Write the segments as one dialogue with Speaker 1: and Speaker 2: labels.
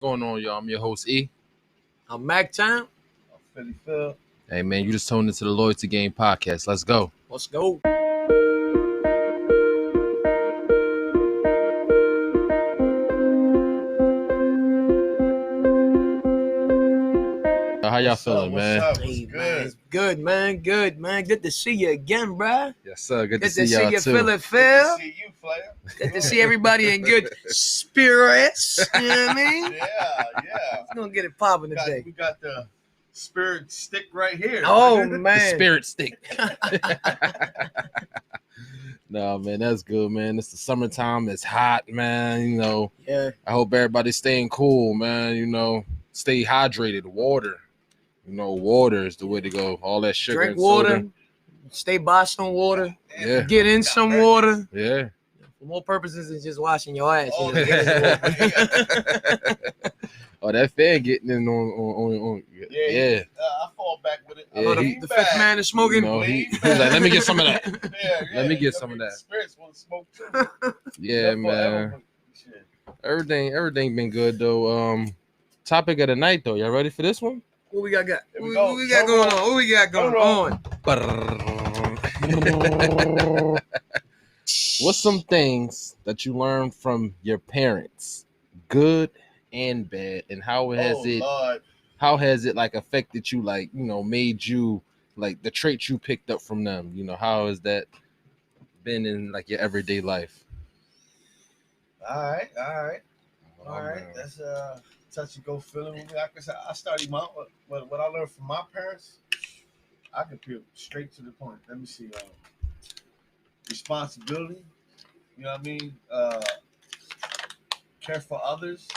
Speaker 1: Going on, y'all? I'm your host E.
Speaker 2: I'm Mac Town.
Speaker 3: I'm Philly Phil.
Speaker 1: Hey man, you just tuned into the Loyalty Game podcast. Let's go.
Speaker 2: Let's go.
Speaker 1: How y'all
Speaker 3: What's
Speaker 1: feeling,
Speaker 3: up?
Speaker 1: man?
Speaker 3: What's
Speaker 2: Hey,
Speaker 3: good?
Speaker 2: man. It's good, man. Good, man. Good to see you again, bruh.
Speaker 1: Yes, sir. Good to
Speaker 2: Good
Speaker 1: see
Speaker 2: to see
Speaker 1: y'all
Speaker 2: you,
Speaker 1: too.
Speaker 2: Philly
Speaker 3: Good
Speaker 2: Phil.
Speaker 3: to see you, player.
Speaker 2: Good to see everybody in good spirits. You know what I mean?
Speaker 3: Yeah.
Speaker 2: We're going to get it popping
Speaker 3: We
Speaker 2: today.
Speaker 3: got the spirit stick right here.
Speaker 2: Oh,
Speaker 1: The
Speaker 2: man.
Speaker 1: spirit stick. No, man, that's good, man. It's the summertime. It's hot, man.
Speaker 2: Yeah.
Speaker 1: I hope everybody's staying cool, man. Stay hydrated. Water. Water is the way to go. All that sugar
Speaker 2: Drink
Speaker 1: and
Speaker 2: water.
Speaker 1: soda.
Speaker 2: Stay by some water.
Speaker 1: Yeah.
Speaker 2: Get in some water.
Speaker 1: Yeah.
Speaker 2: For more purposes than just washing your ass.
Speaker 3: Oh,
Speaker 2: Just get in the water.
Speaker 1: Oh, that fan getting in on
Speaker 3: Yeah. I fall back with it.
Speaker 1: Yeah,
Speaker 2: Oh,
Speaker 1: he-
Speaker 2: the fifth man is smoking.
Speaker 1: he was like, let me get some of that.
Speaker 3: Yeah.
Speaker 1: Let me get some of that.
Speaker 3: Spirits want to smoke too.
Speaker 1: Yeah, man. Everything been good though. Topic of the night though. Y'all ready for this one?
Speaker 2: What we got?
Speaker 3: Here we
Speaker 2: What
Speaker 3: go.
Speaker 2: we got going on? What we got going on?
Speaker 1: What's some things that you learned from your parents, good and bad, and how has it like affected you, like made you like the traits you picked up from them? How has that been in like your everyday life?
Speaker 3: All right.
Speaker 1: Man.
Speaker 3: That's touch and go feeling. Like I said, I studied what I learned from my parents. I can peel straight to the point. Let me see. Responsibility. You know what I mean? Care for others.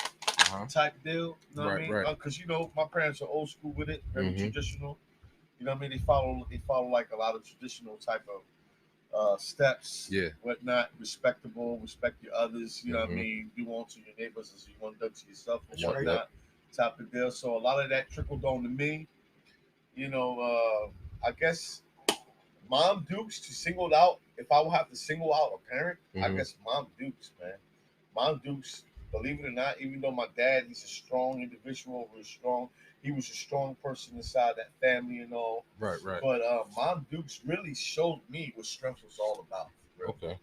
Speaker 3: Type deal. You know what I mean?
Speaker 1: Right.
Speaker 3: Because my parents are old school with it, very
Speaker 1: Mhm.
Speaker 3: traditional. You know what I mean? They follow like a lot of traditional type of steps.
Speaker 1: Yeah.
Speaker 3: Whatnot. Respectable. Respect your others. You know what I
Speaker 1: Mhm.
Speaker 3: mean? Do unto your neighbors as you want done to yourself and
Speaker 2: That's right.
Speaker 3: whatnot. Type of deal. So a lot of that trickled on to me. I guess Mom Dukes to singled out. If I would have to single out a parent, I
Speaker 1: Mhm.
Speaker 3: guess Mom Dukes, man. Mom Dukes, believe it or not, even though my dad, he's a strong individual, real strong. He was a strong person inside that family and all.
Speaker 1: Right.
Speaker 3: But Mom Dukes really showed me what strength was all about.
Speaker 1: Okay.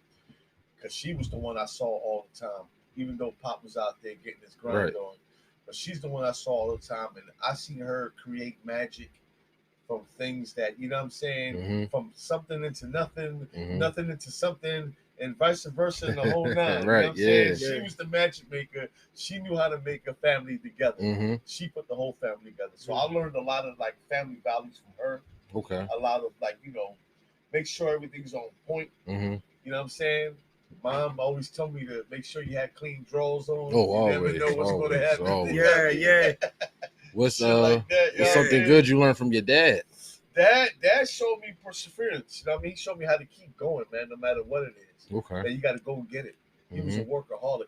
Speaker 3: Because she was the one I saw all the time, even though Pop was out there getting his grind
Speaker 1: Right.
Speaker 3: on. But she's the one I saw all the time, and I seen her create magic from things that I'm saying,
Speaker 1: Mhm.
Speaker 3: from something into nothing,
Speaker 1: Mhm.
Speaker 3: nothing into something, and vice versa, and the whole nine.
Speaker 1: Right,
Speaker 3: You know what I'm saying?
Speaker 1: yeah.
Speaker 3: She was the magic maker. She knew how to make a family together.
Speaker 1: Mm-hmm.
Speaker 3: She put the whole family together. So I learned a lot of like family values from her.
Speaker 1: Okay.
Speaker 3: A lot of like make sure everything's on point.
Speaker 1: Mm-hmm.
Speaker 3: You know what I'm saying? Mom always told me to make sure you had clean drawers on.
Speaker 1: Oh,
Speaker 3: you
Speaker 1: always,
Speaker 3: never know what's going to happen.
Speaker 1: always.
Speaker 3: You know what I mean?
Speaker 2: Yeah.
Speaker 1: What's
Speaker 3: Shit like that,
Speaker 1: what's something
Speaker 3: yeah.
Speaker 1: good you learned from your dad?
Speaker 3: Dad showed me perseverance. You know what I mean? He showed me how to keep going, man, no matter what it is.
Speaker 1: Okay.
Speaker 3: That you got to go and get it. He was a workaholic.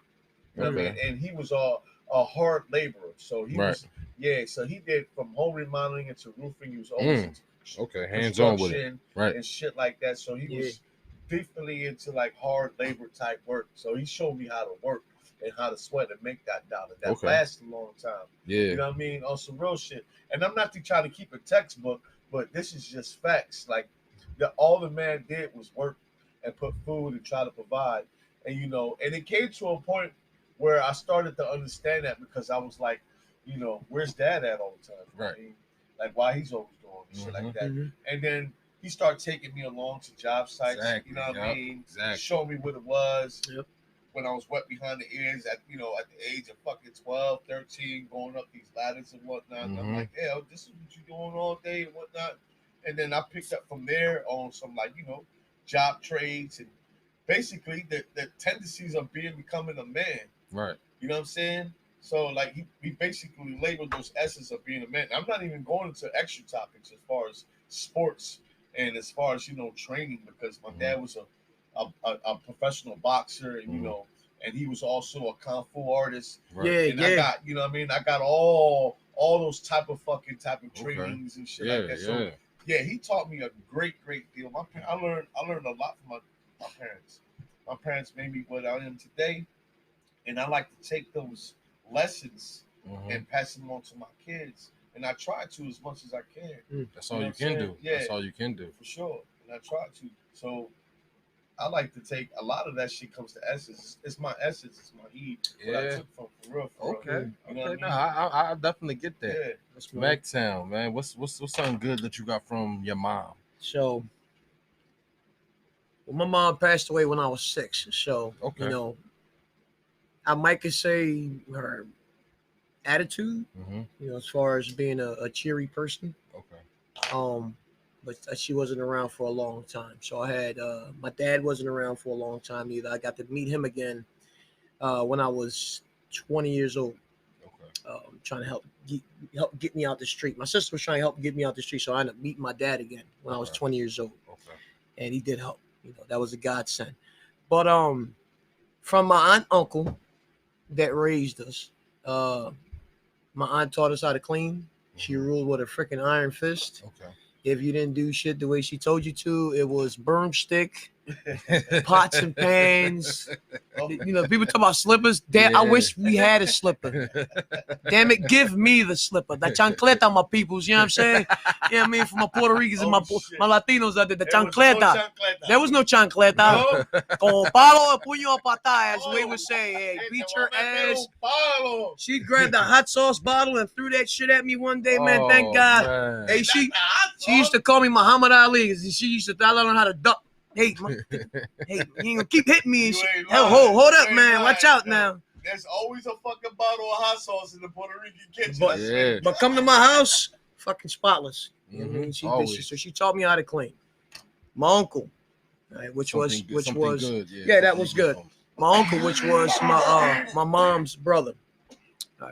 Speaker 3: You know what I
Speaker 1: Okay.
Speaker 3: mean? And he was a hard laborer. So he
Speaker 1: Right.
Speaker 3: was, so he did from home remodeling into roofing. He was always into
Speaker 1: Okay, hands on with it.
Speaker 3: construction
Speaker 1: Right.
Speaker 3: and shit like that. So he was definitely into like hard labor type work. So he showed me how to work and how to sweat and make that dollar. That
Speaker 1: Okay.
Speaker 3: lasts a long time.
Speaker 1: Yeah.
Speaker 3: You know what I mean? On some real shit. And I'm not to try to keep a textbook, but this is just facts. Like all the man did was work and put food and try to provide. And and it came to a point where I started to understand that because I was like, where's dad at all the time?
Speaker 1: Right.
Speaker 3: I mean, like why he's always doing shit like that.
Speaker 2: Mhm.
Speaker 3: And then he started taking me along to job sites.
Speaker 1: Exactly,
Speaker 3: You know what I mean?
Speaker 1: exactly.
Speaker 3: Show me what it was.
Speaker 2: Yep.
Speaker 3: When I was wet behind the ears at the age of fucking 12, 13, going up these ladders and whatnot. And I'm like, hell, this is what you're doing all day and whatnot. And then I picked up from there on some like, job trades and basically the tendencies of becoming a man.
Speaker 1: Right.
Speaker 3: You know what I'm saying? So like he basically labeled those essence of being a man. I'm not even going into extra topics as far as sports and as far as training because my dad was a professional boxer and and he was also a kung fu artist.
Speaker 1: Right.
Speaker 3: And I got I got all those type of trainings and shit like that. So he taught me a great deal. I learned a lot from my parents. My parents made me what I am today, and I like to take those lessons and pass them on to my kids. And I try to as much as I can.
Speaker 1: That's all you can do.
Speaker 3: Yeah.
Speaker 1: That's all you can do.
Speaker 3: For sure. And I try to. So I like to take a lot of that shit comes to essence. It's my essence. It's my heat. What I took from for real.
Speaker 1: Okay.
Speaker 3: You know
Speaker 1: Okay.
Speaker 3: what
Speaker 1: No,
Speaker 3: I mean?
Speaker 1: I definitely get that.
Speaker 3: Yeah.
Speaker 2: That's right.
Speaker 1: Mactown, man. What's something good that you got from your mom?
Speaker 2: So, well, my mom passed away when I was 6. So,
Speaker 1: Okay.
Speaker 2: you know, I might could say her attitude, you know, as far as being a cheery person.
Speaker 1: Okay.
Speaker 2: But she wasn't around for a long time. So I had my dad wasn't around for a long time either. I got to meet him again when I was 20 years old.
Speaker 1: Okay.
Speaker 2: Trying to help get me out the street. My sister was trying to help get me out the street, so I ended up meeting my dad again when I was 20 years old.
Speaker 1: Okay.
Speaker 2: And he did help. You know, that was a godsend. But from my aunt uncle that raised us, my aunt taught us how to clean. She ruled with a freaking iron fist.
Speaker 1: Okay.
Speaker 2: If you didn't do shit the way she told you to, it was broomstick, pots and pans. You know, people talk about slippers. Damn, I wish we had a slipper. Damn it, give me the slipper. The chancleta, my peoples. You know what I'm saying? You know what I mean? For my Puerto Ricans and my Latinos out there, the chancleta. There was no chancleta.
Speaker 3: No?
Speaker 2: Con palo de puño a patada, as we would say. Hey, beat your ass. She grabbed the hot sauce bottle and threw that shit at me one day, man. Thank God.
Speaker 1: Man.
Speaker 2: Hey, she used to call me Muhammad Ali. She used to tell her how to duck. Hey, hey, you ain't gonna keep hitting me and shit. Hell, hold up, man. Watch out now.
Speaker 3: There's always a fucking bottle of hot sauce in the Puerto Rican kitchen.
Speaker 2: But come to my house, fucking spotless. You know what I mean?
Speaker 1: Always.
Speaker 2: She taught me how to clean. My uncle, right, which was
Speaker 1: good.
Speaker 2: that was good. My uncle, which was my mom's brother,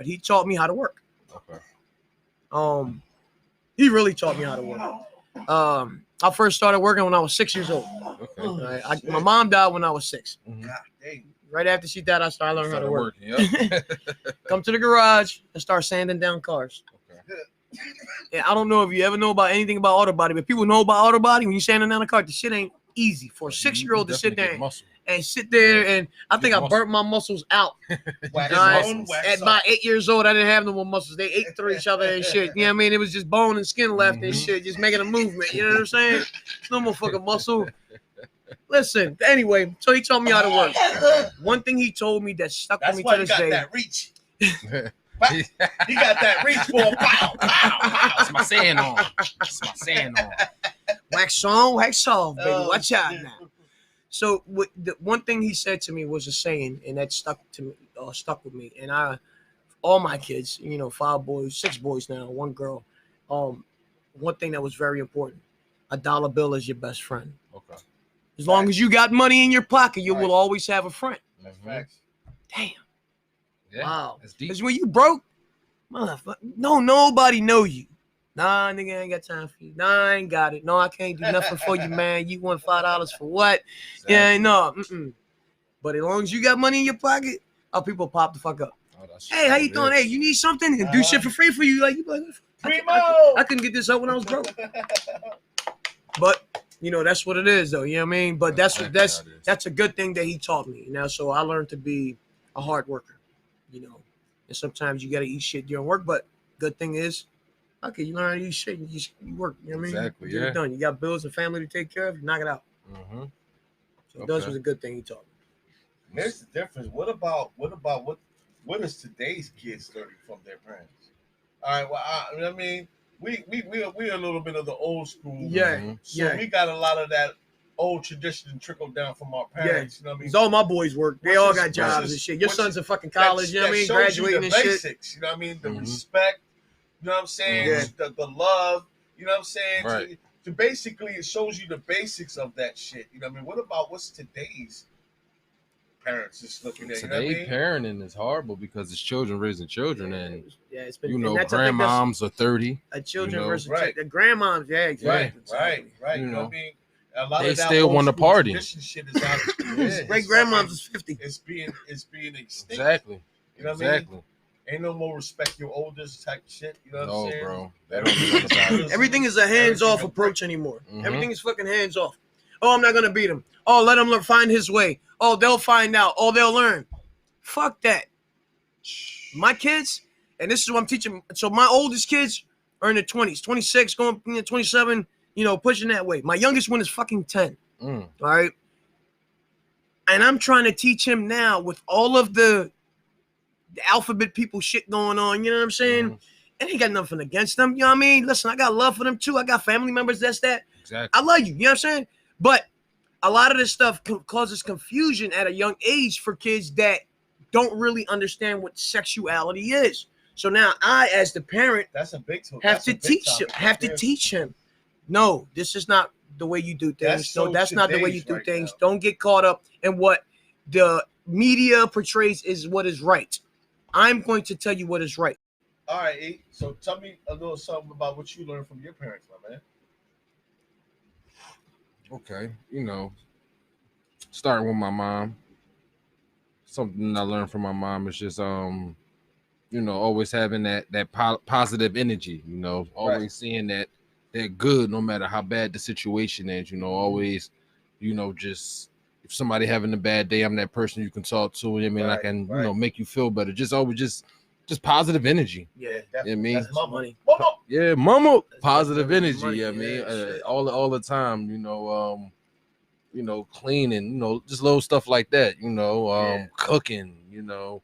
Speaker 2: he taught me how to work.
Speaker 1: Okay.
Speaker 2: He really taught me how to work. I first started working when I was 6 years old.
Speaker 1: Okay.
Speaker 2: My mom died when I was 6.
Speaker 3: God dang.
Speaker 2: Right after she died, I started learning how to work.
Speaker 1: Yep.
Speaker 2: Come to the garage and start sanding down cars.
Speaker 1: Okay.
Speaker 2: Yeah, I don't know if you ever know about anything about auto body, but people know about auto body. When you're sanding down a car, the shit ain't easy for a 6-year-old to sit there and sit there. And I think I burnt my muscles out. At about 8 years old, I didn't have no more muscles. They ate through each other and shit. You know what I mean? It was just bone and skin left and shit, just making a movement. You know what I'm saying? No more fucking muscle. Listen, anyway, so he taught me how to work. One thing he told me that stuck with me to this day.
Speaker 3: That reach. He got that reach for a pow.
Speaker 1: That's my saying on.
Speaker 2: Wax on, wax off, baby. Watch out now. So the one thing he said to me was a saying, and that stuck with me. And all my kids, you know, 5 boys, 6 boys now, 1 girl. One thing that was very important: $1 bill is your best friend.
Speaker 1: Okay.
Speaker 2: As long as you got money in your pocket, you will always have a friend.
Speaker 3: That's facts.
Speaker 2: Damn.
Speaker 1: Yeah,
Speaker 2: wow.
Speaker 1: That's deep.
Speaker 2: Because when you broke, motherfucker, nobody know you. Nah, nigga, I ain't got time for you. Nah, I ain't got it. No, I can't do nothing for you, man. You want $5 for what? Exactly. Yeah, no. But as long as you got money in your pocket, people pop the fuck up. Oh, hey, how you doing? Hey, you need something? And do shit for free for you. Like, you like, I couldn't get this up when I was broke. But you know, that's what it is, though. You know what I mean? But that's a good thing that he taught me. You know, so I learned to be a hard worker. You know, and sometimes you gotta eat shit during work. But good thing is, okay, you learn how to eat shit. You work. You know what I mean?
Speaker 1: Exactly.
Speaker 2: Get it done. You got bills and family to take care of. You knock it out. So that was a good thing he taught me.
Speaker 3: Here's the difference. What is today's kids learning from their parents? All right. Well, I mean. We're a little bit of the old school.
Speaker 2: Yeah.
Speaker 3: So we got a lot of that old tradition trickled down from our parents. You know what I mean?
Speaker 2: All my boys work. They all got jobs and shit. Your son's in fucking college, you know what I mean? Graduating and
Speaker 3: basics,
Speaker 2: shit.
Speaker 3: You know what I mean? The respect, you know what I'm saying? The love, you know what I'm saying?
Speaker 1: Right.
Speaker 3: To basically, it shows you the basics of that shit. You know what I mean? What about what's today's parents is looking at?
Speaker 1: Today,
Speaker 3: you know what I mean?
Speaker 1: parenting is horrible because it's children raising children, and
Speaker 2: it's been,
Speaker 1: you know, grandmoms are 30.
Speaker 2: Children versus the grandmoms, exactly.
Speaker 3: Right.
Speaker 1: You
Speaker 3: know what I mean? A lot
Speaker 1: they
Speaker 3: of that
Speaker 1: still want to party.
Speaker 3: Shit is out.
Speaker 2: Great grandmoms is 50.
Speaker 3: It's being extinct.
Speaker 1: Exactly.
Speaker 3: You know what I mean? Ain't no more respect your oldest type shit. You know what I'm saying?
Speaker 1: Bro. They don't do that.
Speaker 2: Everything is a hands-off approach anymore. Everything is fucking hands-off. Oh, I'm not gonna beat him. Oh, let him find his way. Oh, they'll find out. Oh, they'll learn. Fuck that. My kids, And this is what I'm teaching. So my oldest kids are in their 20s, 26, going 27, pushing that way. My youngest one is fucking 10. All right. And I'm trying to teach him now with all of the alphabet people shit going on, you know what I'm saying? And he got nothing against them, you know what I mean? Listen, I got love for them too. I got family members that's that.
Speaker 1: Exactly.
Speaker 2: I love you know what I'm saying? But a lot of this stuff causes confusion at a young age for kids that don't really understand what sexuality is. So now I, as the parent,
Speaker 3: that's a big
Speaker 2: have to teach him. No, this is not the way you do things. That's not the way you do things. Don't get caught up in what the media portrays is what is right. I'm going to tell you what is right.
Speaker 3: All right, E. So tell me a little something about what you learned from your parents, my man.
Speaker 1: Okay, starting with my mom. Something I learned from my mom is just always having that positive energy, always seeing that good no matter how bad the situation is, always, just if somebody having a bad day, I'm that person you can talk to. I can, make you feel better. Just always just positive energy.
Speaker 2: Yeah,
Speaker 1: definitely.
Speaker 3: That's money.
Speaker 1: Yeah, mama. Positive energy. All the time, cleaning, just little stuff like that, cooking,
Speaker 3: Yeah,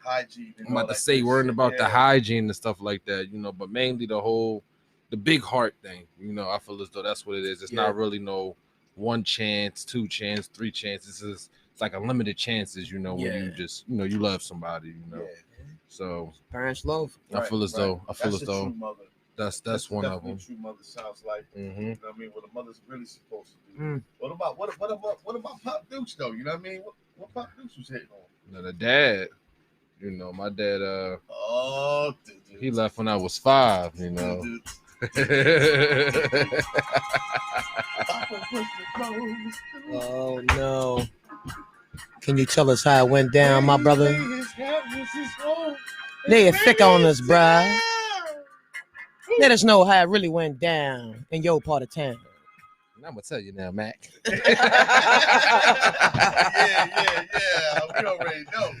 Speaker 3: hygiene.
Speaker 1: I'm about to say worrying about the hygiene and stuff like that, but mainly the big heart thing, I feel as though that's what it is. It's not really no one chance, two chance, three chances. It's like unlimited chances, when you just, you love somebody, So
Speaker 2: parents love.
Speaker 1: I feel as though that's one of them.
Speaker 3: What a true mother sounds like.
Speaker 1: Mm-hmm.
Speaker 3: You know what I mean? What a mother's really supposed to do. What about Pop Dukes though? You know what I mean? What Pop Dukes was hitting on?
Speaker 1: The dad. My dad.
Speaker 3: Dude.
Speaker 1: He left when I was 5.
Speaker 2: Oh no! Can you tell us how it went down, my brother? Lay it thick on us, bruh. Let us know how it really went down in your part of town.
Speaker 1: I'm gonna tell you now, Mac.
Speaker 3: Yeah. We already know.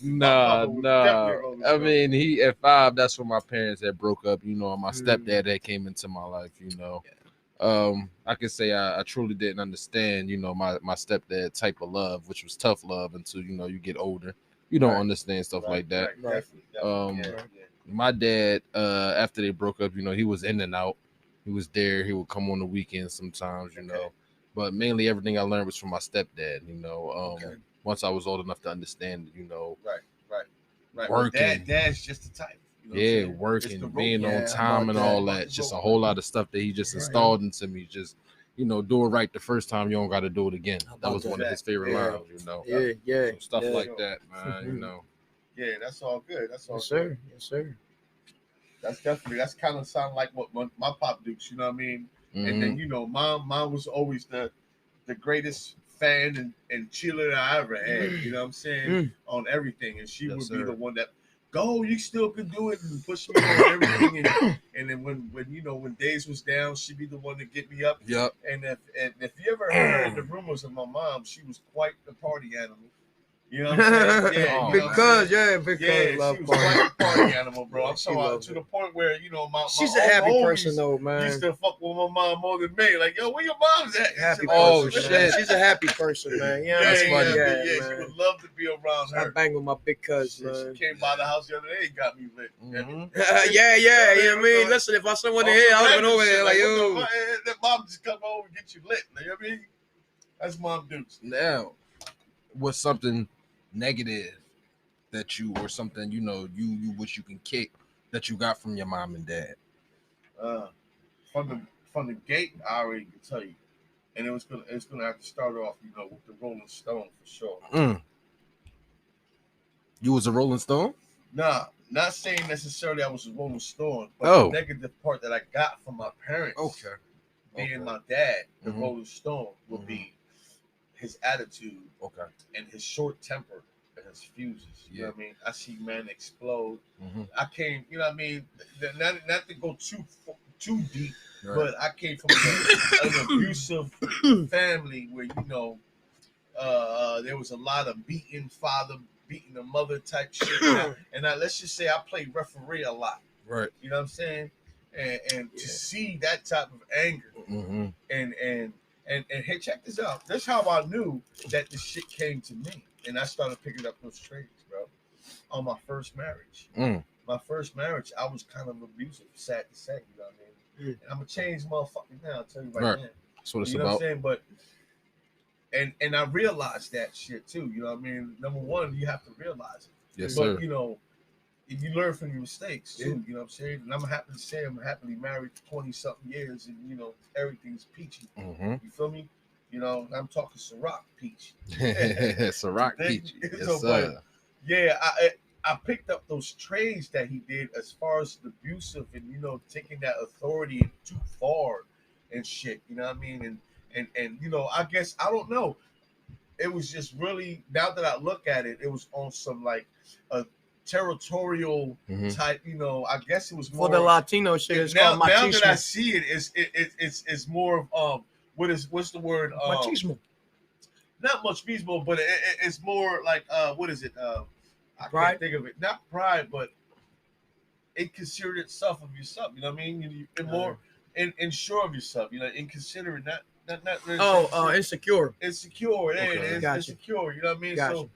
Speaker 1: No. I mean, he at 5. That's when my parents had broke up. And my stepdad that came into my life. I can say I truly didn't understand. My stepdad type of love, which was tough love, until you get older. You don't understand stuff like that.
Speaker 3: Definitely.
Speaker 1: My dad, after they broke up, he was in and out. He was there. He would come on the weekends sometimes, But mainly everything I learned was from my stepdad, Once I was old enough to understand,
Speaker 3: Right.
Speaker 1: Working.
Speaker 3: Dad's just the type.
Speaker 1: Working, being on time and all that. Just a whole lot of stuff that he just installed into me. Just, do it right the first time. You don't got to do it again. That was one of his favorite lines,
Speaker 2: Yeah.
Speaker 1: So stuff like that, man,
Speaker 3: Yeah, that's all good. That's all
Speaker 2: good. Yes, sir.
Speaker 3: That's kind of sound like what my Pop Dukes, you know what I mean? And then mom was always the greatest fan and cheerleader I ever had, you know what I'm saying? On everything. And she would be the one that go, you still can do it, and push me on everything. And then when days was down, she'd be the one to get me up.
Speaker 1: Yep.
Speaker 3: And if you ever heard the rumors of my mom, she was quite the party animal. You know what I'm saying? Yeah,
Speaker 2: because
Speaker 3: she was quite a party animal, bro. I'm talking to the point where
Speaker 2: she's a happy person though, man.
Speaker 3: Used to fuck with my mom more than me. Like, yo, where your mom's at?
Speaker 2: Happy
Speaker 1: shit.
Speaker 2: She's a happy person, man.
Speaker 3: That's funny. Yeah, she would love to be around her.
Speaker 2: I bang with my big cousin, man.
Speaker 3: She came by the house the other day and got me lit.
Speaker 2: You know what I mean? Listen, if I saw someone in here, I would have been over there like, yo.
Speaker 3: That mom just come over and get you lit. You know what I mean? That's Mom Dukes.
Speaker 1: Now, what's something negative that you, or something you wish you can kick that you got from your mom and dad?
Speaker 3: From the gate, I already can tell you, and it's gonna have to start off, with the Rolling Stone for sure.
Speaker 1: You was a Rolling Stone?
Speaker 3: Nah, not saying necessarily I was a Rolling Stone, but the negative part that I got from my parents, being my dad, the Rolling Stone, would be his attitude, and his short temper, and his fuses. You know what I mean? I see men explode. I came, you know what I mean? Not to go too deep, but I came from an abusive family where there was a lot of beating, father beating the mother type shit. And let's just say I played referee a lot.
Speaker 1: Right.
Speaker 3: You know what I'm saying? And to see that type of anger and hey, check this out. That's how I knew that the shit came to me. And I started picking up those traits, bro. On my first marriage. My first marriage, I was kind of abusive, sad to say, you know what I mean? And I'm a changed motherfucker now, I'll tell you right now.
Speaker 1: That's what it's
Speaker 3: you know
Speaker 1: about.
Speaker 3: what I'm saying? But and I realized that shit too, you know what I mean? Number one, you have to realize it.
Speaker 1: Yes,
Speaker 3: but
Speaker 1: sir.
Speaker 3: You know, if you learn from your mistakes too, you know what I'm saying? And I'm happy to say I'm happily married for 20 something years and you know everything's peachy. You feel me? You know, I'm talking Ciroc peach.
Speaker 1: Ciroc peach. Yes,
Speaker 3: so,
Speaker 1: sir.
Speaker 3: But, yeah, I picked up those trades that he did as far as the abusive and you know taking that authority too far and shit. You know what I mean? And you know, I guess I don't know. It was just really now that I look at it, it was on some like a territorial type. You know, I guess it was more
Speaker 2: for the Latino shit. It's
Speaker 3: now,
Speaker 2: called machismo.
Speaker 3: now that I see it, it's more of what's the word?
Speaker 2: Machismo.
Speaker 3: Not much machismo, but it's more like what is it? I
Speaker 2: Pride?
Speaker 3: can't think of it. Not pride, but it considered itself of yourself. You know what I mean? You're more sure of yourself. You know, inconsiderate, not
Speaker 2: insecure.
Speaker 3: Insecure. Yeah,
Speaker 1: Okay.
Speaker 3: it's
Speaker 2: Gotcha.
Speaker 3: insecure. You know what I mean?
Speaker 2: Gotcha.
Speaker 3: So,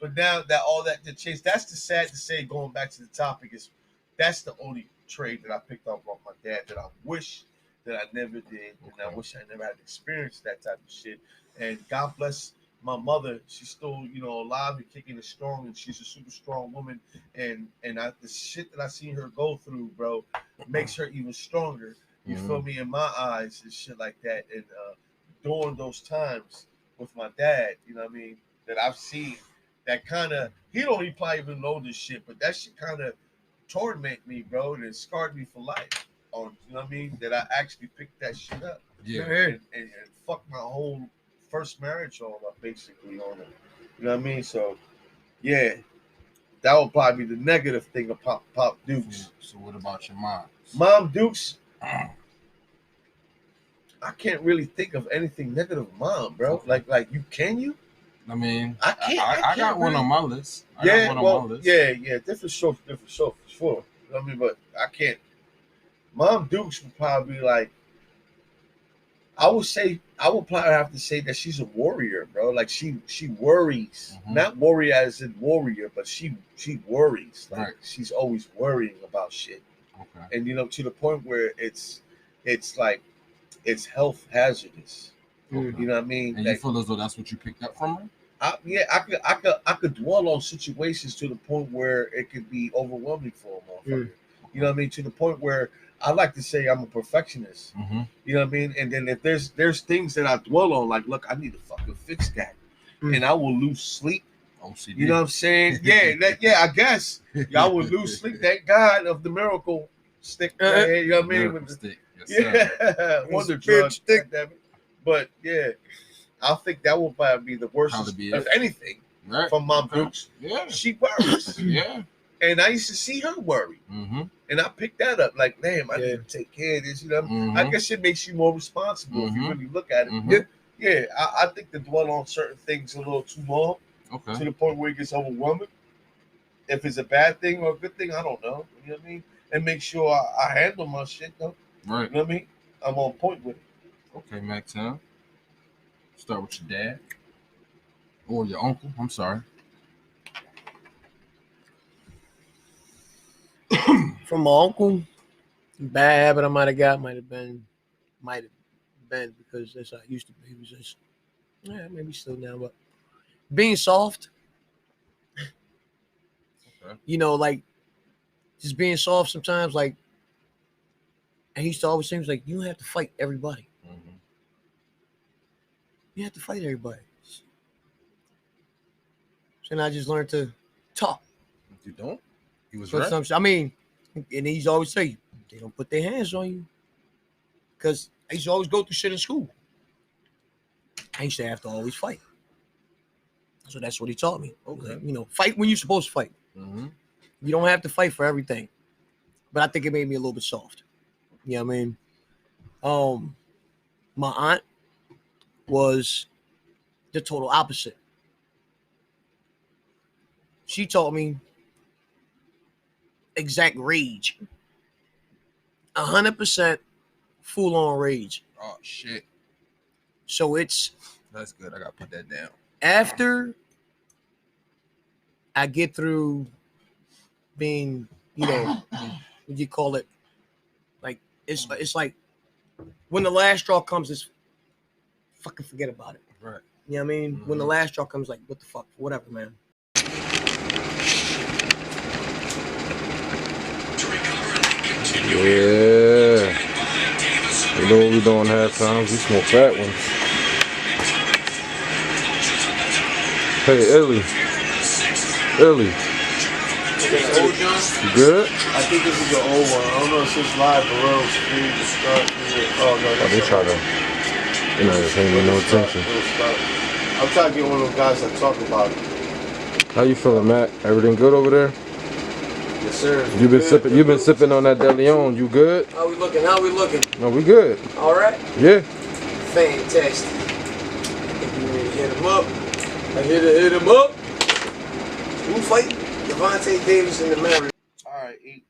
Speaker 3: but now that all that the change, that's the sad to say. Going back to the topic is, that's the only trade that I picked up off my dad that I wish that I never did, and I wish I never had experienced that type of shit. And God bless my mother. She's still, you know, alive and kicking and strong, and she's a super strong woman. And the shit that I seen her go through, bro, makes her even stronger. You feel me? In my eyes and shit like that. And during those times with my dad, you know what I mean, that I've seen, that kind of, he probably even know this shit, but that shit kind of torment me, bro, and it scarred me for life. You know what I mean? That I actually picked that shit up.
Speaker 1: Yeah.
Speaker 3: And fucked my whole first marriage all up, basically, on it. You know what I mean? So, yeah, that would probably be the negative thing of Pop Dukes.
Speaker 1: So what about your mom?
Speaker 3: Mom Dukes? I can't really think of anything negative of Mom, bro.
Speaker 1: Okay.
Speaker 3: Like you?
Speaker 1: I mean,
Speaker 3: I can't.
Speaker 1: I got one
Speaker 3: really.
Speaker 1: on my list.
Speaker 3: Yeah, different show for sure. You know what I mean? But I can't. Mom Dukes would probably be like, I would probably have to say that she's a warrior, bro. Like she worries, not worry as in warrior, but she worries. Like she's always worrying about shit.
Speaker 1: Okay.
Speaker 3: And you know, to the point where it's like it's health hazardous.
Speaker 1: Okay.
Speaker 3: You know what I mean?
Speaker 1: And you feel as though that's what you picked up from her?
Speaker 3: I could dwell on situations to the point where it could be overwhelming for a motherfucker. You know what I mean? To the point where I like to say I'm a perfectionist. You know what I mean? And then if there's things that I dwell on, like, look, I need to fucking fix that, and I will lose sleep.
Speaker 1: OCD.
Speaker 3: You know what I'm saying? I guess I would lose sleep. Thank God of the miracle stick. You know what I mean?
Speaker 1: With the stick. Yes,
Speaker 3: wonder drug stick. But yeah, I think that will probably be the worst of anything from Mom Dukes.
Speaker 1: Yeah,
Speaker 3: she worries.
Speaker 1: Yeah.
Speaker 3: And I used to see her worry. And I picked that up. Like, damn, I need to take care of this. You know, I guess it makes you more responsible if you really look at it. I think to dwell on certain things a little too long, to the point where it gets overwhelming. If it's a bad thing or a good thing, I don't know. You know what I mean? And make sure I handle my shit, though.
Speaker 1: Right.
Speaker 3: You know what I mean? I'm on point with it.
Speaker 1: Okay, Mac Town. Start with your dad. Or your uncle. I'm sorry.
Speaker 2: From my uncle, bad habit I might have got might have been because that's how I used to be. It was just maybe still now, but being soft. You know, like just being soft sometimes. Like, and he used to always seems like you don't have to fight everybody. You have to fight everybody. So I just learned to talk.
Speaker 1: You don't? He was
Speaker 2: right. I mean, and he's always say they don't put their hands on you. Because I used to always go through shit in school. I used to have to always fight. So that's what he taught me.
Speaker 1: Okay.
Speaker 2: Like, you know, fight when you're supposed to fight. You don't have to fight for everything. But I think it made me a little bit soft. You know what I mean? My aunt was the total opposite. she taught me exact rage. 100% full on rage.
Speaker 1: Oh shit.
Speaker 2: So it's
Speaker 1: That's good. I gotta put that down.
Speaker 2: after I get through being, what you call it? Like it's like when the last straw comes, it's fucking forget about it.
Speaker 1: Right.
Speaker 2: You know what I mean? When the last straw comes, like, what the fuck? Whatever, man.
Speaker 1: Yeah. You know what we doing halftime? We smoke fat ones. Hey, Ellie. Ellie. You good?
Speaker 3: I think this is the old one. I don't know if it's live below screen to start. Oh no,
Speaker 1: Oh, they try to, just paying me no attention.
Speaker 3: I'm trying to get one of those guys that talk about it.
Speaker 1: How you feeling, Matt? Everything good over there?
Speaker 3: Yes, sir.
Speaker 1: You've been sipping on that De Leon. You good?
Speaker 2: How we looking?
Speaker 1: No, we good.
Speaker 2: All right.
Speaker 1: Yeah.
Speaker 2: Fantastic. I think we ready to hit him up. I hit him up. Who fighting? Devontae Davis and the Mavericks.
Speaker 3: All right, E.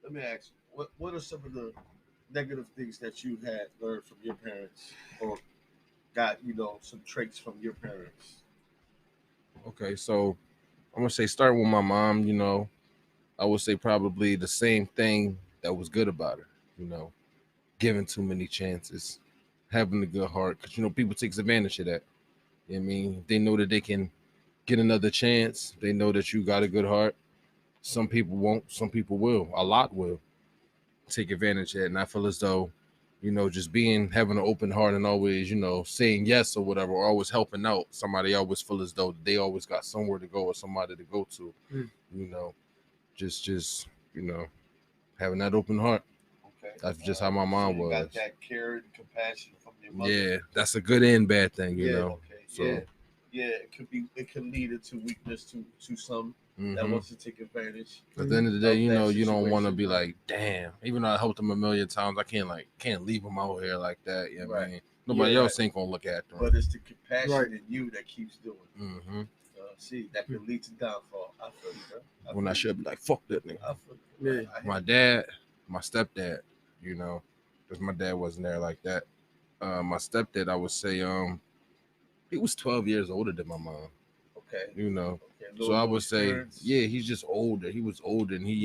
Speaker 3: Let me ask you, what are some of the negative things that you had learned from your parents, or got some traits from your parents?
Speaker 1: Okay, so I'm gonna say starting with my mom. I would say probably the same thing that was good about her. Giving too many chances, having a good heart, because people takes advantage of that. I mean, they know that they can get another chance. They know that you got a good heart. Some people won't. Some people will. A lot will take advantage of it. And I feel as though, just having an open heart and always, saying yes or whatever, or always helping out somebody, always feel as though they always got somewhere to go or somebody to go to. Just having that open heart.
Speaker 3: Okay.
Speaker 1: That's just how my mom was.
Speaker 3: Got that care and compassion from your mother.
Speaker 1: Yeah, that's a good and bad thing,
Speaker 3: Okay.
Speaker 1: So
Speaker 3: it can lead into weakness to some that wants to take advantage.
Speaker 1: At the end of the day, you don't want to be like, damn. Even though I helped them a million times, I can't leave them out here like that. You know what I mean? Nobody else ain't gonna look at them.
Speaker 3: But it's the compassion in you that keeps doing it.
Speaker 1: Mm-hmm.
Speaker 3: See, that can lead to downfall. I feel you, bro.
Speaker 1: When I should be like, fuck that nigga.
Speaker 3: I feel you.
Speaker 2: Yeah.
Speaker 1: My dad, my stepdad, because my dad wasn't there like that. My stepdad, I would say, he was 12 years older than my mom.
Speaker 3: Okay.
Speaker 1: So I would say, he's just older. He was older, and he,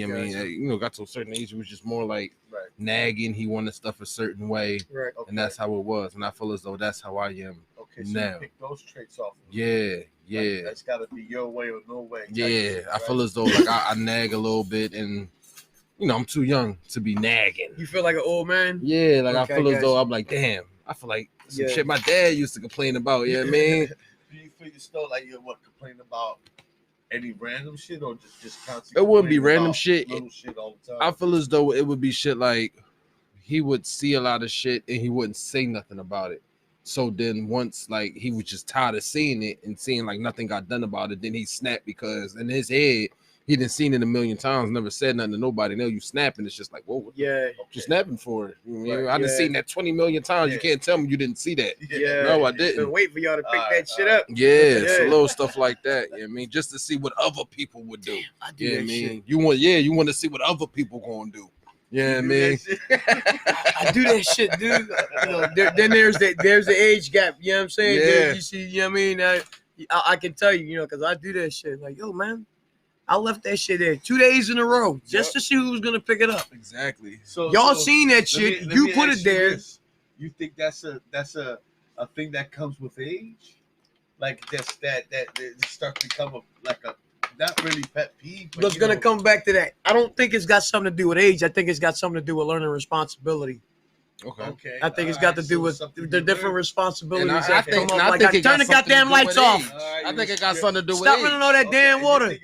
Speaker 1: got to a certain age, he was just more like nagging. He wanted stuff a certain way, and that's how it was. And I feel as though that's how I am now.
Speaker 3: You pick those traits off.
Speaker 1: Yeah.
Speaker 3: That's got to be your way or no way.
Speaker 1: Yeah, I feel as though like I nag a little bit, and I'm too young to be nagging.
Speaker 2: You feel like an old man?
Speaker 1: Yeah, like I feel as though I'm like, damn. I feel like some shit my dad used to complain about. You know what I mean?
Speaker 3: Do you feel still like you're complaining about any random shit or just constantly?
Speaker 1: It wouldn't be random shit.
Speaker 3: Little shit all the time.
Speaker 1: I feel as though it would be shit like he would see a lot of shit and he wouldn't say nothing about it. So then once like he was just tired of seeing it and seeing like nothing got done about it, then he snapped because in his head he didn't seen it a million times, never said nothing to nobody. Now you snapping, it's just like, whoa,
Speaker 2: yeah,
Speaker 1: you snapping for it. I done seen that 20 million times. You can't tell me you didn't see that.
Speaker 2: Yeah,
Speaker 1: no, I didn't.
Speaker 2: Been waiting for y'all to pick that shit up.
Speaker 1: Yeah, it's a little stuff like that. You know what I mean? Just to see what other people would do.
Speaker 2: I do that shit.
Speaker 1: You want to see what other people gonna do. Yeah, what I mean,
Speaker 2: I do that shit, dude. Then there's the age gap. You know what I'm saying?
Speaker 1: Yeah.
Speaker 2: You see, you know what I mean? I can tell you, because I do that shit. Like, yo, man, I left that shit there 2 days in a row just to see who was gonna pick it up.
Speaker 1: Exactly.
Speaker 3: So
Speaker 2: y'all seen that shit? You put it there.
Speaker 3: You think that's a thing that comes with age? Like that starts to become a not really pet peeve.
Speaker 2: But it's gonna come back to that. I don't think it's got something to do with age. I think it's got something to do with learning responsibility.
Speaker 1: Okay.
Speaker 2: I think it's got to do with the different responsibilities.
Speaker 1: I think turn the goddamn lights off. I think it got something to do with
Speaker 2: Stop running all that damn water.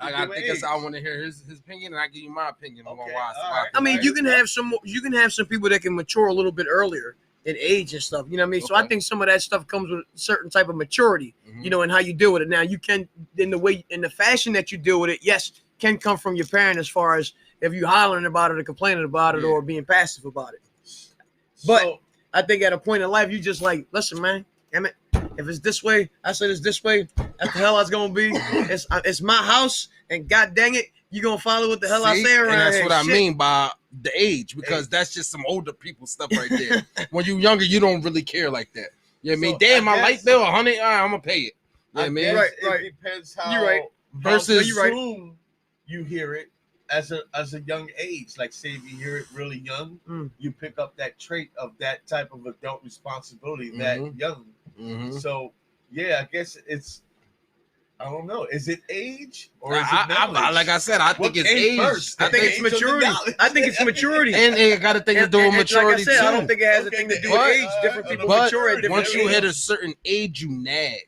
Speaker 1: I want to hear his opinion, and I give you my opinion on why.
Speaker 2: I mean, you can have some people that can mature a little bit earlier in age and stuff. You know what I mean? So I think some of that stuff comes with a certain type of maturity. And how you deal with it. Now you can in the fashion that you deal with it. Yes, can come from your parent as far as if you hollering about it or complaining about it or being passive about it. But I think at a point in life, you just like, listen, man, damn it. If it's this way, I said it's this way. That's the hell I was gonna be. It's my house, and god dang it, you gonna follow what the hell I say around
Speaker 1: and that's
Speaker 2: here.
Speaker 1: what I
Speaker 2: Shit.
Speaker 1: mean by the age, because that's just some older people stuff right there. When you younger, you don't really care like that. You know what I mean? Damn, my light bill, $100. All right, I'm gonna pay it. You know what I mean?
Speaker 2: Right.
Speaker 3: It depends how
Speaker 2: You're right.
Speaker 1: Versus
Speaker 3: soon you hear it as a young age. Like say if you hear it really young, you pick up that trait of that type of adult responsibility that young. So yeah, I guess it's. I don't know. Is it age or is it knowledge?
Speaker 1: like I said, I think it's age.
Speaker 3: First?
Speaker 2: I think it's maturity. I think it's maturity.
Speaker 1: And it got a thing to do with maturity
Speaker 2: like I said,
Speaker 1: too.
Speaker 2: I don't think it has a thing to do with age. Different people mature at different
Speaker 1: once
Speaker 2: ages.
Speaker 1: you hit a certain age, you nag.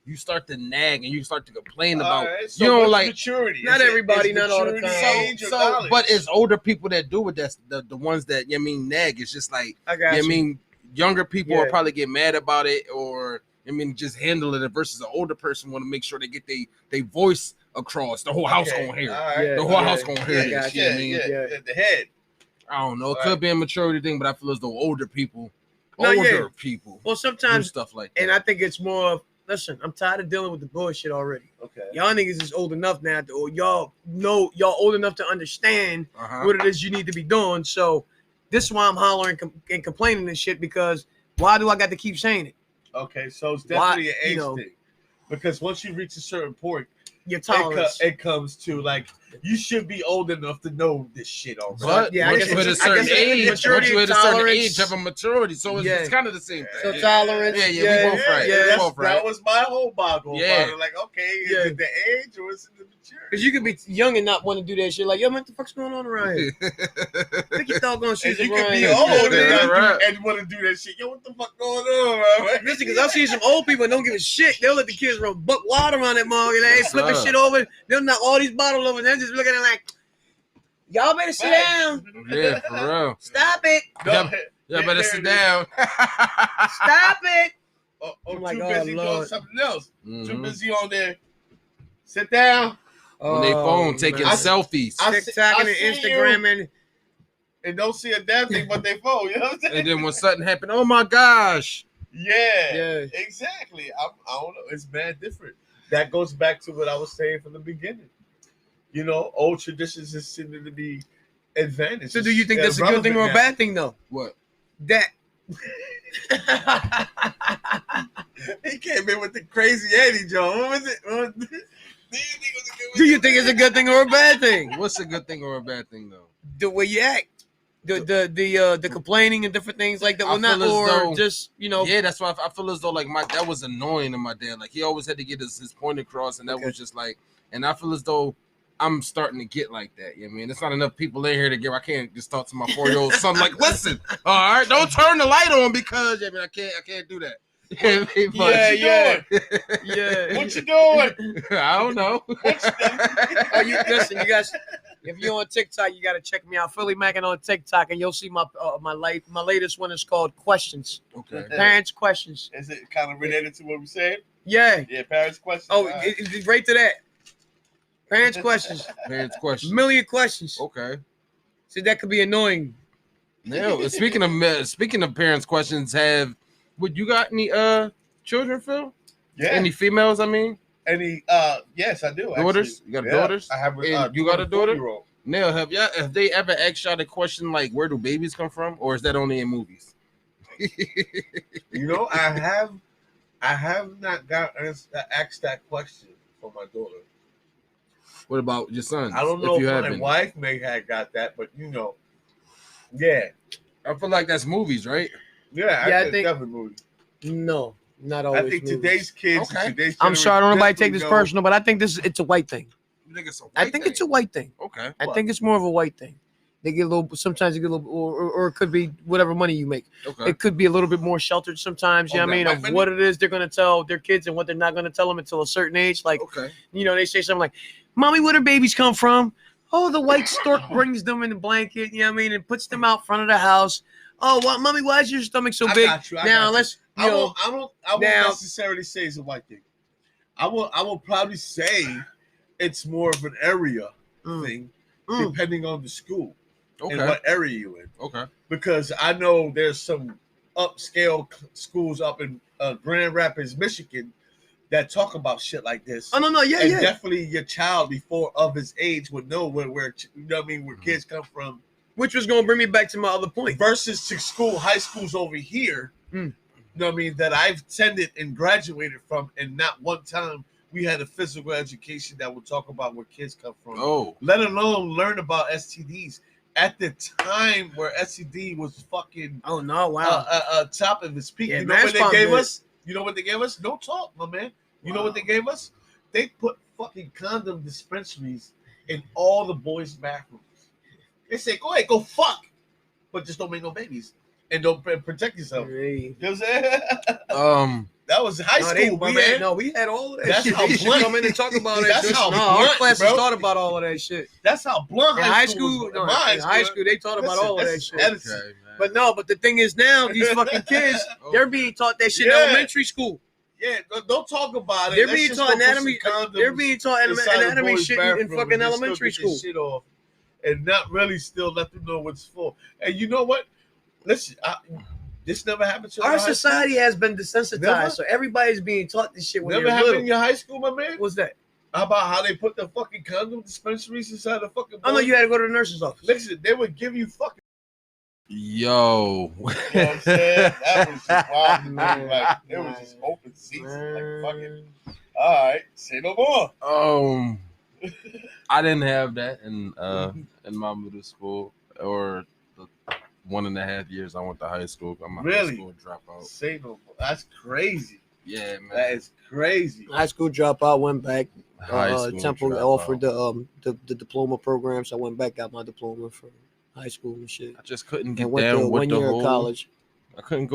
Speaker 1: You start to nag and you start to complain about.
Speaker 3: Right, so
Speaker 1: you know, like
Speaker 3: maturity.
Speaker 2: Not everybody, not all the time.
Speaker 1: But it's older people that do it. That's the ones that nag. It's just like I mean, younger people will probably get mad about it, or just handle it. Versus an older person want to make sure they get their voice across. The whole house gonna hear it.
Speaker 3: Right.
Speaker 1: The whole house gonna hear it.
Speaker 3: The head.
Speaker 1: I don't know. It could be a maturity thing, but I feel as though older people, people,
Speaker 2: well, sometimes
Speaker 1: do stuff like that.
Speaker 2: And I think it's more of, listen, I'm tired of dealing with the bullshit already. Okay. Y'all niggas is old enough now, or y'all old enough to understand what it is you need to be doing. So this is why I'm hollering and complaining and shit, because why do I got to keep saying it?
Speaker 3: Okay, so it's definitely an age thing. Because once you reach a certain point,
Speaker 2: your tolerance.
Speaker 3: It comes to like you should be old enough to know this shit already.
Speaker 1: But once you hit a certain age, have a maturity. So it's kind of the same thing.
Speaker 2: So tolerance.
Speaker 1: We both right.
Speaker 3: Yeah,
Speaker 1: both right.
Speaker 3: That was my whole boggle. Yeah. Like, okay, is it the age or is it the maturity?
Speaker 2: Because you could be young and not want to do that shit. Like, yo, what the fuck's going on around here? Pick your doggone shoes.
Speaker 3: You could be old and want to do that shit. Yo, what the fuck going on, man?
Speaker 2: Listen, because I've seen some old people that don't give a shit. They'll let the kids run buck water on that mug and they ain't flipping shit over. They'll knock all these bottles over and they're just looking at it like, y'all better sit down.
Speaker 1: Yeah, for real.
Speaker 2: Stop it.
Speaker 1: Y'all better sit down.
Speaker 2: Stop it.
Speaker 3: Oh my God, busy doing something else. Too busy on there. Sit down.
Speaker 1: On their phone, taking selfies.
Speaker 2: TikTok and Instagram
Speaker 3: and don't see a damn thing but their phone. You know what I'm saying?
Speaker 1: And then when something happened, oh my gosh.
Speaker 3: Yeah, exactly. I don't know. It's bad different. That goes back to what I was saying from the beginning. You know, old traditions is seen to be advantage.
Speaker 2: So do you think that's a good thing or a bad thing, though?
Speaker 1: What?
Speaker 2: That.
Speaker 3: He came in with the crazy Eddie Joe. What was it?
Speaker 2: Do you think it's a good thing or a bad thing?
Speaker 1: What's a good thing or a bad thing, though?
Speaker 2: The way you act. The complaining and different things like that. Well, not or just, you know.
Speaker 1: Yeah, that's why I feel as though like that was annoying to my dad. Like he always had to get his point across, and that was just like, and I feel as though I'm starting to get like that. You know what I mean? There's not enough people in here to give. I can't just talk to my 4-year-old son like, listen, all right, don't turn the light on because I can't do that.
Speaker 2: Yeah.
Speaker 3: What you doing?
Speaker 1: I don't know.
Speaker 2: Listen, you guys. If you're on TikTok, you gotta check me out, Philly Mackin on TikTok, and you'll see my latest one is called Questions.
Speaker 1: Okay.
Speaker 2: Parents' Questions.
Speaker 3: Is it kind of related to what we said?
Speaker 2: Yeah.
Speaker 3: Yeah, Parents' Questions.
Speaker 2: Oh, it's right to that. Parents' Questions.
Speaker 1: Parents' Questions.
Speaker 2: Million questions.
Speaker 1: Okay.
Speaker 2: So that could be annoying.
Speaker 1: No. Speaking of Parents' Questions, would you got any children, Phil?
Speaker 3: Yeah.
Speaker 1: Any females? I mean.
Speaker 3: Any yes, I do.
Speaker 1: Daughters?
Speaker 3: Actually.
Speaker 1: You got daughters?
Speaker 3: I have.
Speaker 1: You got a daughter? Neil, have they ever asked y'all the question like, where do babies come from, or is that only in movies?
Speaker 3: You know, I have not got asked that question for my daughter.
Speaker 1: What about your son?
Speaker 3: I don't know if my wife may have got that, but you know, yeah.
Speaker 1: I feel like that's movies, right?
Speaker 3: Yeah, I think definitely movies.
Speaker 2: No. Not always.
Speaker 3: I think
Speaker 2: movies.
Speaker 3: Today's kids.
Speaker 2: Okay. I'm sorry, I don't know nobody take this personal, but I think it's a white thing.
Speaker 1: You think it's a white
Speaker 2: I think
Speaker 1: thing?
Speaker 2: it's a white thing.
Speaker 1: Okay.
Speaker 2: I think it's more of a white thing. They get a little. Sometimes they get a little, or it could be whatever money you make.
Speaker 1: Okay.
Speaker 2: It could be a little bit more sheltered sometimes. You know what I mean? Of what it is they're gonna tell their kids and what they're not gonna tell them until a certain age. Like, you know, they say something like, "Mommy, where do babies come from?" Oh, the white stork brings them in the blanket. You know what I mean? And puts them out front of the house. Oh, what, Mommy? Why is your stomach so big? Now let's. I won't
Speaker 3: necessarily say it's a white thing. I will probably say it's more of an area thing, depending on the school and what area you're in.
Speaker 1: Okay.
Speaker 3: Because I know there's some upscale schools up in Grand Rapids, Michigan, that talk about shit like this.
Speaker 2: Oh no, yeah,
Speaker 3: and
Speaker 2: yeah.
Speaker 3: definitely your child before of his age would know where you know what I mean, where kids come from.
Speaker 2: Which was gonna bring me back to my other point.
Speaker 3: Versus to high schools over here, you know what I mean, that I've attended and graduated from, and not one time we had a physical education that would talk about where kids come from.
Speaker 1: Oh.
Speaker 3: Let alone learn about STDs. At the time where STD was fucking top of its peak.
Speaker 2: Yeah,
Speaker 3: you know what they gave us? You know what they gave us? No talk, my man. You know what they gave us? They put fucking condom dispensaries in all the boys' bathrooms. They say, go ahead, go fuck, but just don't make no babies and don't protect yourself. You know what I'm saying? That was high school, my man.
Speaker 2: We had all of that
Speaker 3: That's
Speaker 2: shit.
Speaker 3: how
Speaker 2: They should
Speaker 3: blunt.
Speaker 2: come in and talk about that
Speaker 3: That's
Speaker 2: shit.
Speaker 3: how
Speaker 2: No, our
Speaker 3: blunt,
Speaker 2: classes
Speaker 3: bro.
Speaker 2: taught about all of that shit.
Speaker 3: That's how blunt
Speaker 2: In high school,
Speaker 3: was. In
Speaker 2: high school, they taught about all of that shit.
Speaker 1: Okay,
Speaker 2: But the thing is now, these fucking kids, they're being taught that shit in elementary school.
Speaker 3: Yeah, don't talk about it.
Speaker 2: They're being taught anatomy. They're being taught anatomy shit in fucking elementary school.
Speaker 3: Shit off and not really still let them know what's for. And you know what? Listen, this never happened to
Speaker 2: our society has been desensitized, so everybody's being taught this shit when
Speaker 3: never
Speaker 2: they're
Speaker 3: happened
Speaker 2: little.
Speaker 3: in your high school, my man?
Speaker 2: What's that?
Speaker 3: How about how they put the fucking condom dispensaries inside the fucking?
Speaker 2: Oh no, you had to go to the nurse's office.
Speaker 3: Listen, they would give you fucking.
Speaker 1: Yo.
Speaker 3: You know what I'm saying? That was just wild to me. Like it was just open season. Like fucking. All right, say no more.
Speaker 1: I didn't have that in my middle school or the 1.5 years I went to high school. I'm a high school dropout.
Speaker 3: Say no more. That's crazy.
Speaker 1: Yeah, man.
Speaker 3: That is crazy.
Speaker 2: High school dropout, went back.
Speaker 1: High school
Speaker 2: Temple
Speaker 1: dropout.
Speaker 2: offered the diploma program, so I went back, got my diploma for high school and shit.
Speaker 1: I just couldn't get
Speaker 2: And went
Speaker 1: down
Speaker 2: to
Speaker 1: with
Speaker 2: 1
Speaker 1: the
Speaker 2: year
Speaker 1: whole
Speaker 2: of college.
Speaker 1: I couldn't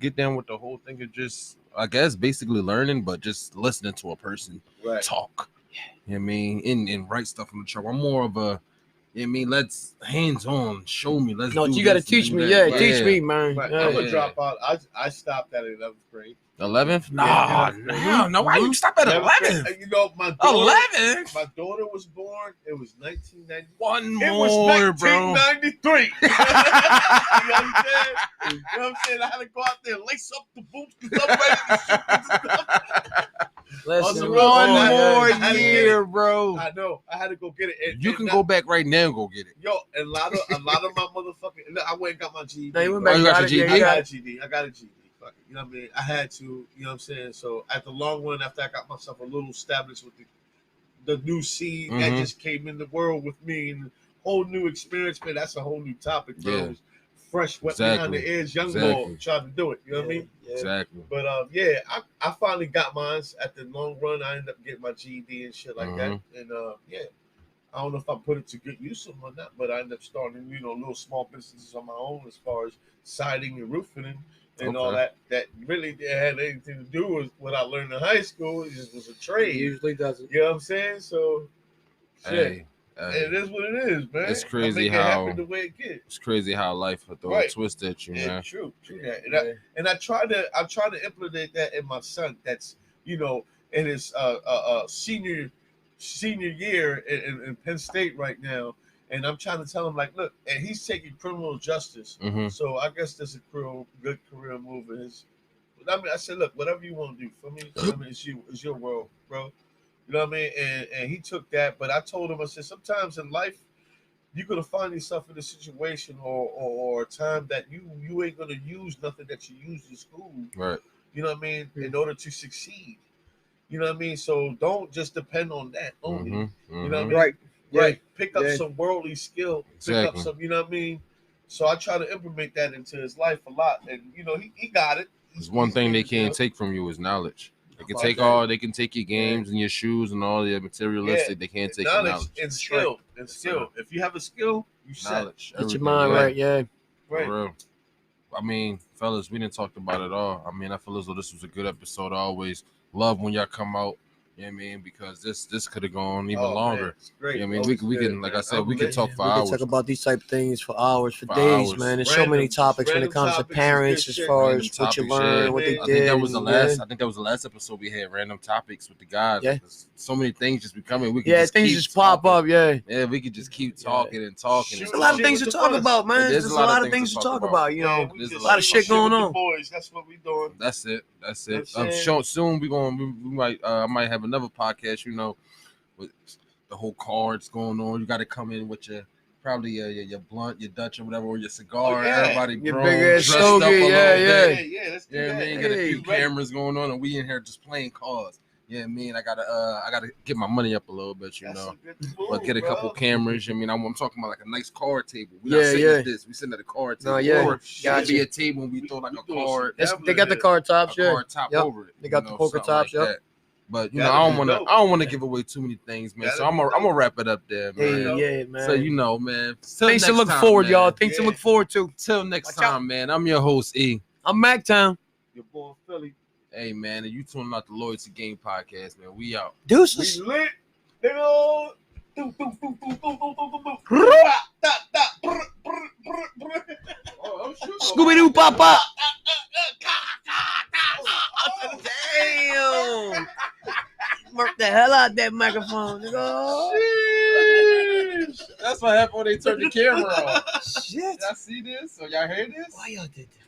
Speaker 1: get down with the whole thing of just, I guess, basically learning, but just listening to a person talk. You know what I mean? And write stuff on the chart. I'm more of a, you know what I mean, let's hands-on, show me, let's do
Speaker 2: you got to
Speaker 1: this
Speaker 2: teach
Speaker 1: and
Speaker 2: me.
Speaker 1: that.
Speaker 2: Yeah, teach me, man.
Speaker 3: Right.
Speaker 2: Yeah.
Speaker 3: I'm a dropout. I stopped at 11th grade.
Speaker 1: 11th? No. Why
Speaker 3: Mhm.
Speaker 1: you stop at 11th?
Speaker 3: You know, my daughter,
Speaker 1: 11th?
Speaker 3: my daughter was born. It was 1990.
Speaker 1: One
Speaker 3: It
Speaker 1: more,
Speaker 3: was
Speaker 1: bro.
Speaker 3: 1993. You know what I'm saying? You know what I'm saying? I had to go out there and lace up the boots because I'm ready to shoot this stuff.
Speaker 2: Listen,
Speaker 1: One
Speaker 3: I
Speaker 1: more
Speaker 3: had to get
Speaker 1: year,
Speaker 3: it.
Speaker 1: bro.
Speaker 3: I know. I had to go get it.
Speaker 1: You can go back right now and go get it.
Speaker 3: Yo, a lot of my motherfucking. I went and got my GED.
Speaker 2: No, you went
Speaker 3: bro.
Speaker 2: back.
Speaker 1: you got your GED?
Speaker 3: I got a GED. I got a GED. Fuck it. You know what I mean? I had to. You know what I'm saying? So at the long run, after I got myself a little established with the new seed that just came in the world with me and whole new experience, man. That's a whole new topic, bro.
Speaker 1: Yeah.
Speaker 3: Fresh, wet behind the ears, young boy trying to do it. You know what I mean?
Speaker 2: Yeah.
Speaker 1: Exactly.
Speaker 3: But I finally got mine. At the long run, I ended up getting my GED and shit like that. And I don't know if I put it to good use or not, but I ended up starting, little small businesses on my own as far as siding and roofing and all that. That really didn't have anything to do with what I learned in high school. It just was a trade.
Speaker 2: It usually doesn't.
Speaker 3: You know what I'm saying? So, shit.
Speaker 1: Hey,
Speaker 3: It is what it is, man.
Speaker 1: It's crazy
Speaker 3: it
Speaker 1: how
Speaker 3: happen the way it gets.
Speaker 1: it's crazy how life will throw a twist at you, man.
Speaker 3: True that. And I try to implement that in my son. That's in his senior year in Penn State right now. And I'm trying to tell him, like, look, and he's taking criminal justice. So I guess that's a good career move in his. I mean, I said, look, whatever you want to do for me, I mean, it's your world, bro. You know what I mean? And he took that, but I told him, I said, sometimes in life, you're gonna find yourself in a situation or a time that you ain't gonna use nothing that you use in school.
Speaker 1: Right.
Speaker 3: You know what I mean? In order to succeed. You know what I mean? So don't just depend on that only. You know what I mean?
Speaker 2: Right.
Speaker 3: Right. Pick up some worldly skill.
Speaker 1: Exactly.
Speaker 3: Pick up some, you know what I mean? So I try to implement that into his life a lot. And he got it.
Speaker 1: There's one thing they can't take from you is knowledge. They can take your games and your shoes and all your materialistic. They can't take your knowledge
Speaker 3: and skill. And skill. If you have a skill, you
Speaker 1: knowledge.
Speaker 2: Get your mind right, yeah.
Speaker 3: Right.
Speaker 1: For real. I mean, fellas, we didn't talk about it all. I mean, I feel as though this was a good episode. I always love when y'all come out. You know what I mean? Because this could have gone even
Speaker 3: Oh,
Speaker 1: longer.
Speaker 3: man, it's great.
Speaker 1: You know what I mean? We can, like I said, we can talk for
Speaker 2: We
Speaker 1: hours.
Speaker 2: can talk about these type of things for hours, for
Speaker 1: For
Speaker 2: days,
Speaker 1: hours.
Speaker 2: man. There's so
Speaker 3: Random-
Speaker 2: many topics when it
Speaker 3: random
Speaker 2: comes to
Speaker 3: topics,
Speaker 2: parents,
Speaker 3: good
Speaker 2: as
Speaker 3: shit.
Speaker 2: far
Speaker 1: Random
Speaker 2: as what you
Speaker 1: topics,
Speaker 2: learn,
Speaker 1: yeah.
Speaker 2: what they
Speaker 3: I
Speaker 1: I
Speaker 2: did.
Speaker 1: think that was the
Speaker 2: and,
Speaker 1: last.
Speaker 2: yeah.
Speaker 1: I think that was the last episode we had random topics with the guys.
Speaker 2: Yeah.
Speaker 1: Like, so many things just be coming. We can
Speaker 2: Yeah,
Speaker 1: just
Speaker 2: things
Speaker 1: keep
Speaker 2: just pop
Speaker 1: talking.
Speaker 2: up. Yeah.
Speaker 1: Yeah, we could just keep
Speaker 2: Yeah.
Speaker 1: talking and talking.
Speaker 3: Shoot,
Speaker 2: There's a lot of
Speaker 3: shit
Speaker 2: things
Speaker 3: with
Speaker 2: to
Speaker 3: the
Speaker 2: talk
Speaker 3: brothers.
Speaker 2: about, man.
Speaker 1: There's
Speaker 2: There's a lot of things to talk about. You know,
Speaker 3: we
Speaker 1: There's
Speaker 3: just
Speaker 1: a lot of
Speaker 2: shit
Speaker 3: with
Speaker 2: going
Speaker 3: the
Speaker 2: on.
Speaker 3: Boys, that's what we doing.
Speaker 1: That's it. That's it.
Speaker 3: That's it.
Speaker 1: Soon we might I might have another podcast. You know, with the whole cards going on. You got to come in with your probably your blunt, your Dutch or whatever, or your cigar.
Speaker 3: Oh, yeah.
Speaker 1: Everybody
Speaker 2: Your
Speaker 1: grown,
Speaker 2: big ass
Speaker 1: dressed up a
Speaker 2: stogie,
Speaker 1: little
Speaker 2: yeah,
Speaker 1: bit.
Speaker 3: Yeah, let's do
Speaker 1: Yeah,
Speaker 3: that.
Speaker 1: man, got a few
Speaker 2: Hey.
Speaker 1: cameras going on, and we in here just playing cards. Yeah, man, I gotta get my money up a little bit, you
Speaker 3: That's
Speaker 1: know.
Speaker 3: a good move,
Speaker 1: But get a couple
Speaker 3: bro.
Speaker 1: cameras. I mean, I'm talking about like a nice card table. We
Speaker 2: Yeah,
Speaker 1: not sitting
Speaker 2: yeah.
Speaker 1: at this. We sitting at a card table.
Speaker 2: No, yeah.
Speaker 1: Or it
Speaker 2: Gotcha.
Speaker 1: could be a table and we throw like a
Speaker 3: We doing
Speaker 1: card,
Speaker 2: They got the card tops,
Speaker 1: a
Speaker 2: yeah.
Speaker 1: card top
Speaker 2: Yep.
Speaker 1: over it.
Speaker 2: They got
Speaker 1: you
Speaker 2: the
Speaker 1: know,
Speaker 2: poker
Speaker 1: something
Speaker 2: tops,
Speaker 1: like
Speaker 2: yep.
Speaker 1: that. But you know,
Speaker 3: That'd
Speaker 1: I
Speaker 3: be
Speaker 1: don't
Speaker 3: dope.
Speaker 1: want to give away too many things, man. So
Speaker 3: That'd
Speaker 1: I'm
Speaker 3: be
Speaker 1: gonna
Speaker 3: dope.
Speaker 1: wrap it up there, man.
Speaker 2: Hey, yeah, man.
Speaker 1: So you know, man. Till
Speaker 2: Things to
Speaker 1: next
Speaker 2: look
Speaker 1: time,
Speaker 2: forward,
Speaker 1: man.
Speaker 2: y'all. Things to
Speaker 3: Yeah.
Speaker 2: look forward to.
Speaker 1: Till next
Speaker 2: Watch
Speaker 1: time,
Speaker 2: out.
Speaker 1: man. I'm your host, E.
Speaker 2: I'm Mactown.
Speaker 3: Your boy Philly.
Speaker 1: Hey, man, and you tuning out the Loyalty Game Podcast, man. We out.
Speaker 2: Deuces.
Speaker 3: We lit, nigga.
Speaker 2: Scooby Doo Papa.
Speaker 3: Damn.
Speaker 2: Damn. Work the hell out that microphone, nigga.
Speaker 1: That's what happened when they turned the camera on.
Speaker 2: Shit.
Speaker 1: Y'all see this? So y'all hear this?
Speaker 2: Why y'all did that?